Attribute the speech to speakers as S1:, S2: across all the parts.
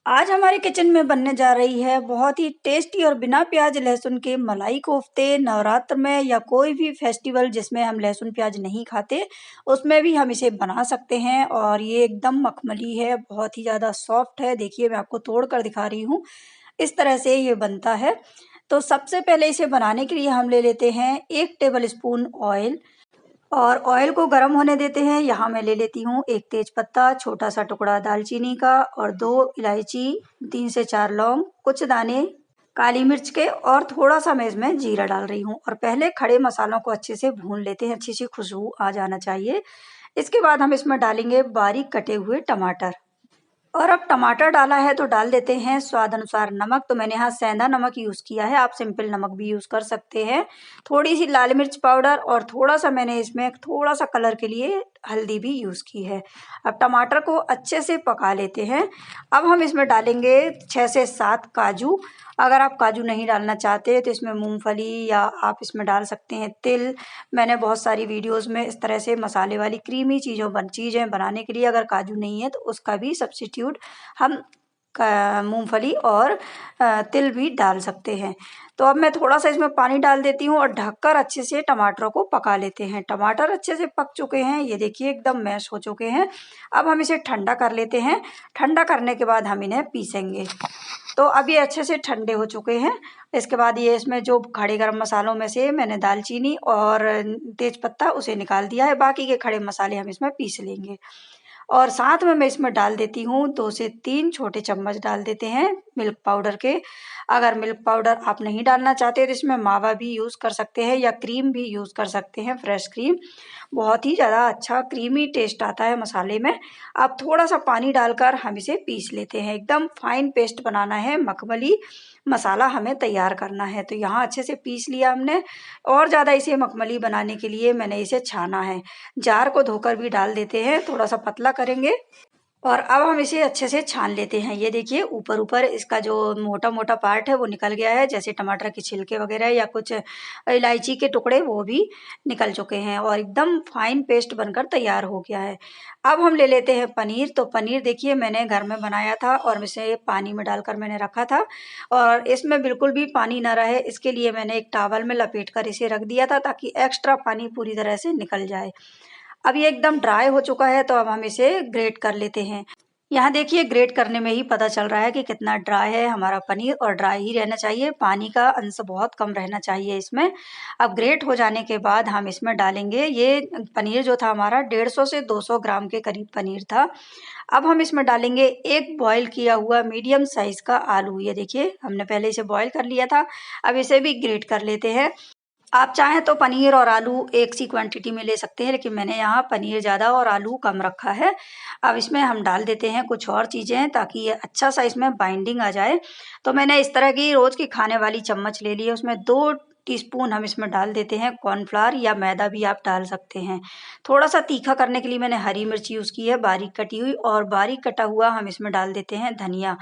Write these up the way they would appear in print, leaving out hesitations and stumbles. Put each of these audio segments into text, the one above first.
S1: आज हमारे किचन में बनने जा रही है बहुत ही टेस्टी और बिना प्याज लहसुन के मलाई कोफ्ते। नवरात्र में या कोई भी फेस्टिवल जिसमें हम लहसुन प्याज नहीं खाते, उसमें भी हम इसे बना सकते हैं। और ये एकदम मखमली है, बहुत ही ज़्यादा सॉफ्ट है। देखिए, मैं आपको तोड़ कर दिखा रही हूँ, इस तरह से ये बनता है। तो सबसे पहले इसे बनाने के लिए हम ले लेते हैं 1 टेबल स्पून ऑयल और ऑयल को गर्म होने देते हैं। यहाँ मैं ले लेती हूँ 1 तेजपत्ता, छोटा-सा टुकड़ा दालचीनी का और 2 इलायची, 3 से 4 लौंग, कुछ दाने काली मिर्च के और थोड़ा-सा मैं इसमें जीरा डाल रही हूँ। और पहले खड़े मसालों को अच्छे से भून लेते हैं, अच्छी-सी खुशबू आ जाना चाहिए। इसके बाद हम इसमें डालेंगे बारीक कटे हुए टमाटर। और अब टमाटर डाला है तो डाल देते हैं स्वाद अनुसार नमक। तो मैंने यहाँ सेंधा नमक यूज़ किया है, आप सिंपल नमक भी यूज़ कर सकते हैं। थोड़ी-सी लाल मिर्च पाउडर और थोड़ा-सा मैंने इसमें थोड़ा-सा कलर के लिए हल्दी भी यूज़ की है। अब टमाटर को अच्छे से पका लेते हैं। अब हम इसमें डालेंगे 6 से 7 काजू। अगर आप काजू नहीं डालना चाहते तो इसमें मूँगफली या आप इसमें डाल सकते हैं तिल। मैंने बहुत सारी वीडियोज़ में इस तरह से मसाले वाली क्रीमी चीज़ें बनाने के लिए अगर काजू नहीं है तो उसका भी सब्स्टिट्यूट हम मूँगफली और तिल भी डाल सकते हैं। तो अब मैं थोड़ा-सा इसमें पानी डाल देती हूँ और ढककर अच्छे से टमाटरों को पका लेते हैं। टमाटर अच्छे से पक चुके हैं, ये देखिए एकदम मैश हो चुके हैं। अब हम इसे ठंडा कर लेते हैं। ठंडा करने के बाद हम इन्हें पीसेंगे। तो अब ये अच्छे से ठंडे हो चुके हैं। इसके बाद ये इसमें जो खड़े गरम मसालों में से मैंने दालचीनी और तेजपत्ता उसे निकाल दिया है, बाकी के खड़े मसाले हम इसमें पीस लेंगे। और साथ में मैं इसमें डाल देती हूँ 2 से 3 छोटे चम्मच डाल देते हैं मिल्क पाउडर के। अगर मिल्क पाउडर आप नहीं डालना चाहते तो इसमें मावा भी यूज़ कर सकते हैं या क्रीम भी यूज़ कर सकते हैं, फ्रेश क्रीम। बहुत ही ज़्यादा अच्छा क्रीमी टेस्ट आता है मसाले में। अब थोड़ा-सा पानी डालकर हम इसे पीस लेते हैं। एकदम फाइन पेस्ट बनाना है, मखमली मसाला हमें तैयार करना है। तो यहाँ अच्छे से पीस लिया हमने। और ज़्यादा इसे मखमली बनाने के लिए मैंने इसे छाना है। जार को धोकर भी डाल देते हैं, थोड़ा-सा पतला करेंगे। और अब हम इसे अच्छे से छान लेते हैं। ये देखिए ऊपर-ऊपर इसका जो मोटा-मोटा पार्ट है वो निकल गया है, जैसे टमाटर के छिलके वगैरह या कुछ इलायची के टुकड़े वो भी निकल चुके हैं और एकदम फाइन पेस्ट बनकर तैयार हो गया है। अब हम ले लेते हैं पनीर। तो पनीर देखिए मैंने घर में बनाया था और इसे पानी में डालकर मैंने रखा था और इसमें बिल्कुल भी पानी ना रहे इसके लिए मैंने एक टॉवल में लपेट कर इसे रख दिया था ताकि एक्स्ट्रा पानी पूरी तरह से निकल जाए। अब ये एकदम ड्राई हो चुका है तो अब हम इसे ग्रेट कर लेते हैं। यहाँ देखिए ग्रेट करने में ही पता चल रहा है कि कितना ड्राई है हमारा पनीर और ड्राई ही रहना चाहिए, पानी का अंश बहुत कम रहना चाहिए इसमें। अब ग्रेट हो जाने के बाद हम इसमें डालेंगे ये पनीर जो था हमारा 150 से 200 ग्राम के करीब पनीर था। अब हम इसमें डालेंगे एक बॉयल किया हुआ मीडियम साइज़ का आलू। ये देखिए हमने पहले इसे बॉयल कर लिया था, अब इसे भी ग्रेट कर लेते हैं। आप चाहें तो पनीर और आलू एक सी क्वांटिटी में ले सकते हैं, लेकिन मैंने यहाँ पनीर ज़्यादा और आलू कम रखा है। अब इसमें हम डाल देते हैं कुछ और चीज़ें ताकि ये अच्छा-सा इसमें बाइंडिंग आ जाए। तो मैंने इस तरह की रोज़ की खाने वाली चम्मच ले ली है, उसमें 2 टीस्पून हम इसमें डाल देते हैं कॉर्नफ्लावर या मैदा भी आप डाल सकते हैं। थोड़ा-सा तीखा करने के लिए मैंने हरी मिर्च यूज़ की है बारीक कटी हुई और बारीक कटा हुआ हम इसमें डाल देते हैं धनिया।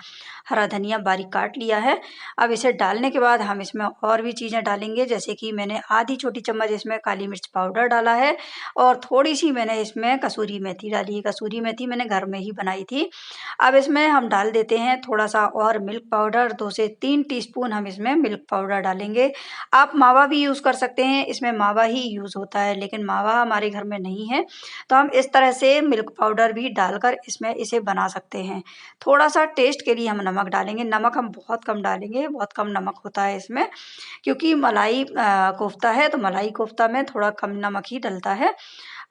S1: हरा धनिया बारीक काट लिया है। अब इसे डालने के बाद हम इसमें और भी चीज़ें डालेंगे, जैसे कि मैंने आधी छोटी चम्मच इसमें काली मिर्च पाउडर डाला है और थोड़ी-सी मैंने इसमें कसूरी मेथी डाली है। कसूरी मेथी मैंने घर में ही बनाई थी। अब इसमें हम डाल देते हैं थोड़ा-सा और मिल्क पाउडर, 2 से 3 टीस्पून हम इसमें मिल्क पाउडर डालेंगे। आप मावा भी यूज़ कर सकते हैं, इसमें मावा ही यूज़ होता है, लेकिन मावा हमारे घर में नहीं है, तो हम इस तरह से मिल्क पाउडर भी डालकर इसमें इसे बना सकते हैं। थोड़ा-सा टेस्ट के लिए हम नमक डालेंगे, नमक हम बहुत कम डालेंगे, बहुत कम नमक होता है इसमें, क्योंकि मलाई कोफ्ता है तो मलाई कोफ्ता में थोड़ा कम नमक ही डलता है।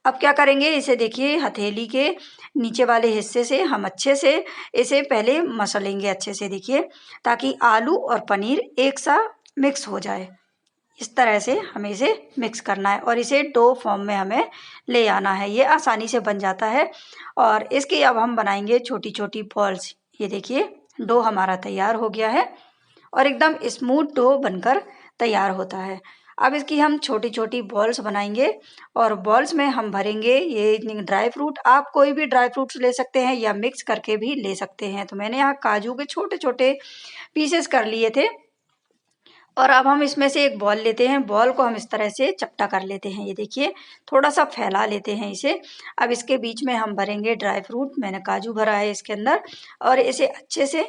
S1: अब क्या करेंगे, इसे देखिए हथेली के नीचे वाले हिस्से से हम अच्छे से इसे पहले मसलेंगे अच्छे से देखिए, ताकि आलू और पनीर एक सा मिक्स हो जाए। इस तरह से हमें इसे मिक्स करना है और इसे डो फॉर्म में हमें ले आना है। ये आसानी से बन जाता है और इसकी अब हम बनाएंगे छोटी-छोटी बॉल्स। ये देखिए डो हमारा तैयार हो गया है और एकदम स्मूथ डो बनकर तैयार होता है। अब इसकी हम छोटी-छोटी बॉल्स बनाएंगे और बॉल्स में हम भरेंगे ये ड्राई फ्रूट। आप कोई भी ड्राई फ्रूट्स ले सकते हैं या मिक्स करके भी ले सकते हैं। तो मैंने यहाँ काजू के छोटे-छोटे पीसेस कर लिए थे और अब हम इसमें से एक बॉल लेते हैं। बॉल को हम इस तरह से चपटा कर लेते हैं। ये देखिए थोड़ा-सा फैला लेते हैं इसे। अब इसके बीच में हम भरेंगे ड्राई फ्रूट। मैंने काजू भरा है इसके अंदर और इसे अच्छे से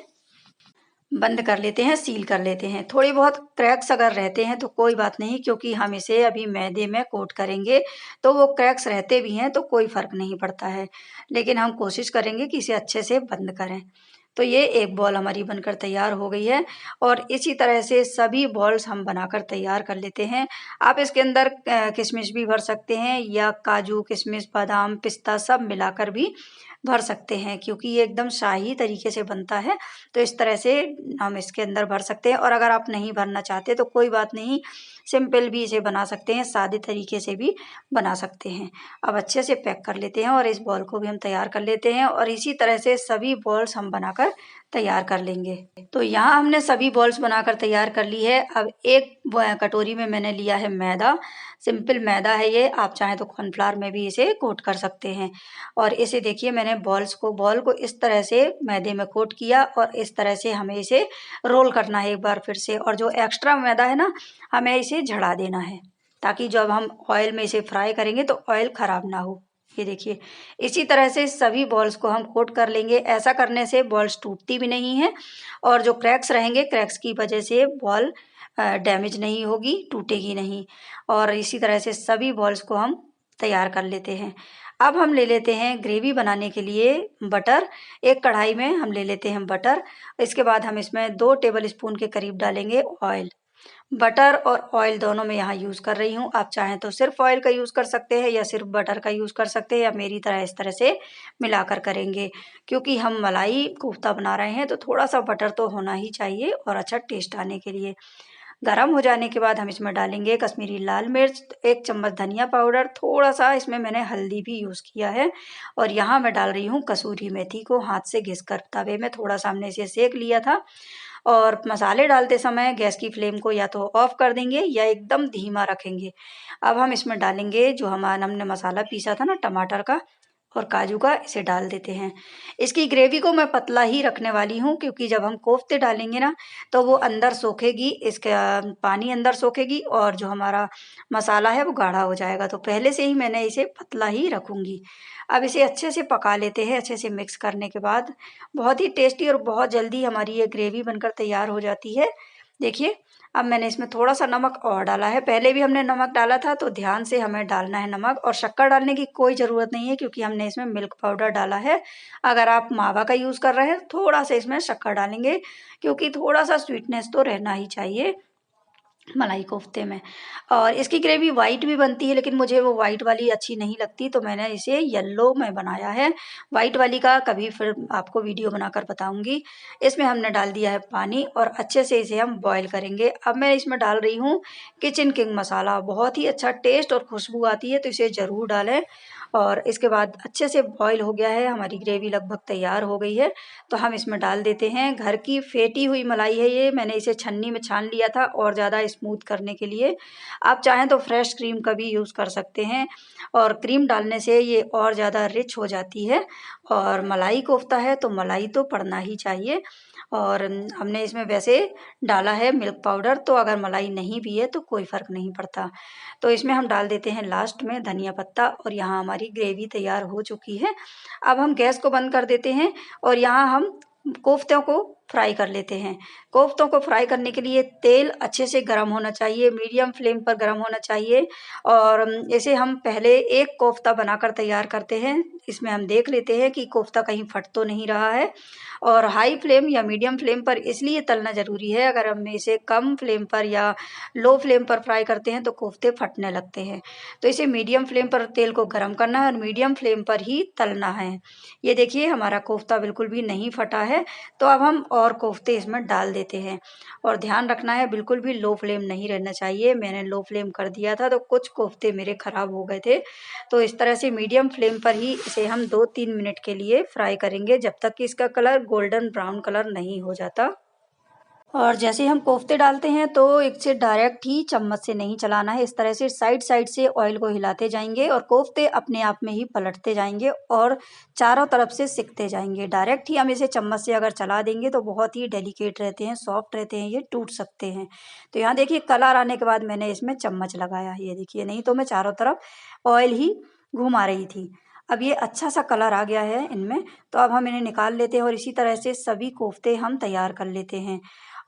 S1: बंद कर लेते हैं, सील कर लेते हैं। थोड़ी बहुत क्रैक्स अगर रहते हैं तो कोई बात नहीं, क्योंकि हम इसे अभी मैदे में कोट करेंगे, तो वो क्रैक्स रहते भी हैं तो कोई फ़र्क नहीं पड़ता है। लेकिन हम कोशिश करेंगे कि इसे अच्छे से बंद करें। तो ये एक बॉल हमारी बनकर तैयार हो गई है और इसी तरह से सभी बॉल्स हम बनाकर तैयार कर लेते हैं। आप इसके अंदर किशमिश भी भर सकते हैं या काजू, किशमिश, बादाम, पिस्ता सब मिलाकर भी भर सकते हैं, क्योंकि ये एकदम शाही तरीके से बनता है। तो इस तरह से हम इसके अंदर भर सकते हैं और अगर आप नहीं भरना चाहते तो कोई बात नहीं, सिंपल भी इसे बना सकते हैं, सादे तरीके से भी बना सकते हैं। अब अच्छे से पैक कर लेते हैं और इस बॉल को भी हम तैयार कर लेते हैं और इसी तरह से सभी बॉल्स हम बनाकर तैयार कर लेंगे। तो यहाँ हमने सभी बॉल्स बनाकर तैयार कर ली है। अब एक कटोरी में मैंने लिया है मैदा, सिंपल मैदा है ये, आप चाहें तो कॉर्नफ्लावर में भी इसे कोट कर सकते हैं। और इसे देखिए, मैंने बॉल को इस तरह से मैदे में कोट किया और इस तरह से हमें इसे रोल करना है एक बार फिर से, और जो एक्स्ट्रा मैदा है ना, हमें इसे झड़ा देना है, ताकि जब हम ऑयल में इसे फ्राई करेंगे तो ऑयल ख़राब ना हो। ये देखिए, इसी तरह से सभी बॉल्स को हम कोट कर लेंगे। ऐसा करने से बॉल्स टूटती भी नहीं है और जो क्रैक्स रहेंगे, क्रैक्स की वजह से बॉल डैमेज नहीं होगी, टूटेगी नहीं। और इसी तरह से सभी बॉल्स को हम तैयार कर लेते हैं। अब हम ले लेते हैं ग्रेवी बनाने के लिए बटर। एक कढ़ाई में हम ले लेते हैं बटर। इसके बाद हम इसमें 2 टेबल स्पून के करीब डालेंगे ऑयल। बटर और ऑयल दोनों मैं यहाँ यूज़ कर रही हूँ। आप चाहें तो सिर्फ ऑयल का यूज़ कर सकते हैं या सिर्फ बटर का यूज़ कर सकते हैं, या मेरी तरह इस तरह से मिलाकर करेंगे। क्योंकि हम मलाई कोफ्ता बना रहे हैं तो थोड़ा सा बटर तो होना ही चाहिए और अच्छा टेस्ट आने के लिए। गरम हो जाने के बाद हम इसमें डालेंगे कश्मीरी लाल मिर्च, 1 चम्मच धनिया पाउडर, थोड़ा-सा इसमें मैंने हल्दी भी यूज़ किया है और यहाँ मैं डाल रही हूँ कसूरी मेथी को हाथ से घिसकर। तवे में थोड़ा-सा हमने इसे सेंक लिया था। और मसाले डालते समय गैस की फ्लेम को या तो ऑफ कर देंगे या एकदम धीमा रखेंगे। अब हम इसमें डालेंगे जो हमने मसाला पीसा था ना टमाटर का और काजू का, इसे डाल देते हैं। इसकी ग्रेवी को मैं पतला ही रखने वाली हूँ, क्योंकि जब हम कोफ्ते डालेंगे ना तो वो अंदर सोखेगी, इसका पानी अंदर सोखेगी और जो हमारा मसाला है वो गाढ़ा हो जाएगा। तो पहले से ही मैंने इसे पतला ही रखूँगी। अब इसे अच्छे से पका लेते हैं। अच्छे से मिक्स करने के बाद बहुत ही टेस्टी और बहुत जल्दी हमारी ये ग्रेवी बनकर तैयार हो जाती है। देखिए, अब मैंने इसमें थोड़ा-सा नमक और डाला है। पहले भी हमने नमक डाला था, तो ध्यान से हमें डालना है नमक, और शक्कर डालने की कोई ज़रूरत नहीं है, क्योंकि हमने इसमें मिल्क पाउडर डाला है। अगर आप मावा का यूज़ कर रहे हैं, थोड़ा-सा इसमें शक्कर डालेंगे, क्योंकि थोड़ा-सा स्वीटनेस तो रहना ही चाहिए मलाई कोफ्ते में। और इसकी ग्रेवी वाइट भी बनती है, लेकिन मुझे वो वाइट वाली अच्छी नहीं लगती, तो मैंने इसे येलो में बनाया है। वाइट वाली का कभी फिर आपको वीडियो बनाकर बताऊँगी। इसमें हमने डाल दिया है पानी और अच्छे से इसे हम बॉयल करेंगे। अब मैं इसमें डाल रही हूँ किचन किंग मसाला, बहुत ही अच्छा टेस्ट और खुशबू आती है, तो इसे ज़रूर डालें। और इसके बाद अच्छे से बॉयल हो गया है, हमारी ग्रेवी लगभग तैयार हो गई है, तो हम इसमें डाल देते हैं घर की फेंटी हुई मलाई है ये, मैंने इसे छन्नी में छान लिया था और ज़्यादा स्मूथ करने के लिए। आप चाहें तो फ्रेश क्रीम का भी यूज़ कर सकते हैं, और क्रीम डालने से ये और ज़्यादा रिच हो जाती है। और मलाई कोफ्ता है तो मलाई तो पड़ना ही चाहिए। और हमने इसमें वैसे डाला है मिल्क पाउडर, तो अगर मलाई नहीं भी है तो कोई फ़र्क नहीं पड़ता। तो इसमें हम डाल देते हैं लास्ट में धनिया पत्ता, और यहाँ हमारी ग्रेवी तैयार हो चुकी है। अब हम गैस को बंद कर देते हैं और यहाँ हम कोफ्तों को फ्राई कर लेते हैं। कोफ्तों को फ्राई करने के लिए तेल अच्छे से गरम होना चाहिए, मीडियम फ्लेम पर गरम होना चाहिए। और इसे हम पहले एक कोफ्ता बनाकर तैयार करते हैं। इसमें हम देख लेते हैं कि कोफ्ता कहीं फट तो नहीं रहा है। और हाई फ्लेम या मीडियम फ्लेम पर इसलिए तलना ज़रूरी है, अगर हम इसे कम फ्लेम पर या लो फ्लेम पर फ्राई करते हैं तो कोफ्ते फटने लगते हैं। तो इसे मीडियम फ्लेम पर तेल को गरम करना है और मीडियम फ्लेम पर ही तलना है। ये देखिए, हमारा कोफ्ता बिल्कुल भी नहीं फटा है। तो अब हम और कोफ्ते इसमें डाल देते हैं, और ध्यान रखना है बिल्कुल भी लो फ्लेम नहीं रहना चाहिए। मैंने लो फ्लेम कर दिया था तो कुछ कोफ्ते मेरे ख़राब हो गए थे। तो इस तरह से मीडियम फ्लेम पर ही इसे हम 2-3 मिनट के लिए फ्राई करेंगे, जब तक कि इसका कलर गोल्डन ब्राउन कलर नहीं हो जाता। और जैसे हम कोफ्ते डालते हैं तो इसे डायरेक्ट ही चम्मच से नहीं चलाना है, इस तरह से साइड साइड से ऑयल को हिलाते जाएंगे और कोफ्ते अपने आप में ही पलटते जाएंगे और चारों तरफ से सिकते जाएंगे। डायरेक्ट ही हम इसे चम्मच से अगर चला देंगे तो बहुत ही डेलिकेट रहते हैं, सॉफ्ट रहते हैं, ये टूट सकते हैं। तो यहाँ देखिए, कलर आने के बाद मैंने इसमें चम्मच लगाया, ये देखिए, नहीं तो मैं चारों तरफ ऑयल ही घुमा रही थी। अब ये अच्छा-सा कलर आ गया है इनमें, तो अब हम इन्हें निकाल लेते हैं और इसी तरह से सभी कोफ्ते हम तैयार कर लेते हैं।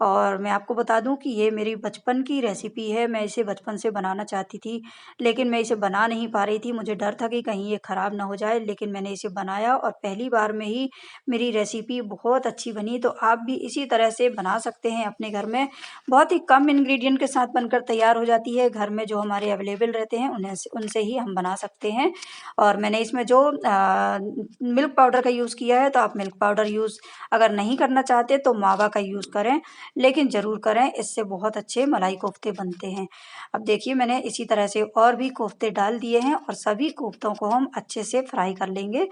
S1: और मैं आपको बता दूँ कि ये मेरी बचपन की रेसिपी है, मैं इसे बचपन से बनाना चाहती थी, लेकिन मैं इसे बना नहीं पा रही थी। मुझे डर था कि कहीं ये खराब ना हो जाए, लेकिन मैंने इसे बनाया और पहली बार में ही मेरी रेसिपी बहुत अच्छी बनी। तो आप भी इसी तरह से बना सकते हैं अपने घर में। बहुत ही कम इंग्रीडिएंट के साथ बनकर तैयार हो जाती है। घर में जो हमारे अवेलेबल रहते हैं उनसे ही हम बना सकते हैं। और मैंने इसमें जो मिल्क पाउडर का यूज़ किया है, तो आप मिल्क पाउडर यूज़ अगर नहीं करना चाहते तो मावा का यूज़ करें, लेकिन ज़रूर करें, इससे बहुत अच्छे मलाई कोफ्ते बनते हैं। अब देखिए मैंने इसी तरह से और भी कोफ्ते डाल दिए हैं और सभी कोफ्तों को हम अच्छे से फ्राई कर लेंगे,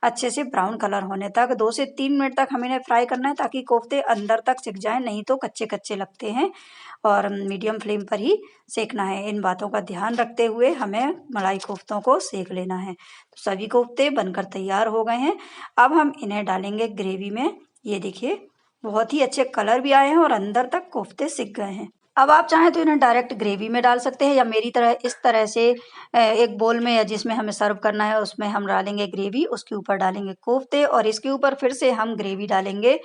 S1: अच्छे से ब्राउन कलर होने तक। 2 से 3 मिनट तक हमें इन्हें फ्राई करना है ताकि कोफ्ते अंदर तक सिक जाएँ, नहीं तो कच्चे-कच्चे लगते हैं और मीडियम फ्लेम पर ही सेकना है। इन बातों का ध्यान रखते हुए हमें मलाई कोफ्तों को सेक लेना है। तो सभी कोफ्ते बनकर तैयार हो गए हैं। अब हम इन्हें डालेंगे ग्रेवी में। ये देखिए बहुत ही अच्छे कलर भी आए हैं और अंदर तक कोफ्ते सिक गए हैं। अब आप चाहें तो इन्हें डायरेक्ट ग्रेवी में डाल सकते हैं या मेरी तरह इस तरह से एक बोल में या जिसमें हमें सर्व करना है उसमें हम डालेंगे ग्रेवी, उसके ऊपर डालेंगे कोफ्ते और इसके ऊपर फिर से हम ग्रेवी डालेंगे।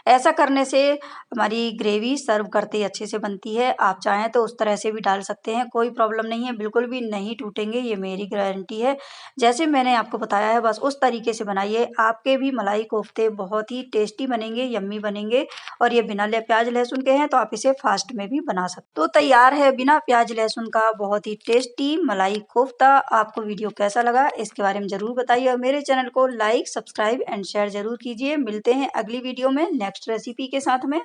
S1: ऐसा करने से हमारी ग्रेवी सर्व करते ही अच्छे से बनती है। आप चाहें तो उस तरह से भी डाल सकते हैं, कोई प्रॉब्लम नहीं है, बिल्कुल भी नहीं टूटेंगे, ये मेरी गारंटी है। जैसे मैंने आपको बताया है बस उस तरीके से बनाइए, आपके भी मलाई कोफ्ते बहुत ही टेस्टी बनेंगे, यम्मी बनेंगे और ये बिना प्याज लहसुन के हैं तो आप इसे फास्ट में भी बना सकते। तो तैयार है बिना प्याज लहसुन का बहुत ही टेस्टी मलाई कोफ्ता। आपको वीडियो कैसा लगा इसके बारे में ज़रूर बताइए और मेरे चैनल को लाइक, सब्सक्राइब एंड शेयर ज़रूर कीजिए। मिलते हैं अगली वीडियो में नेक्स्ट रेसिपी के साथ में।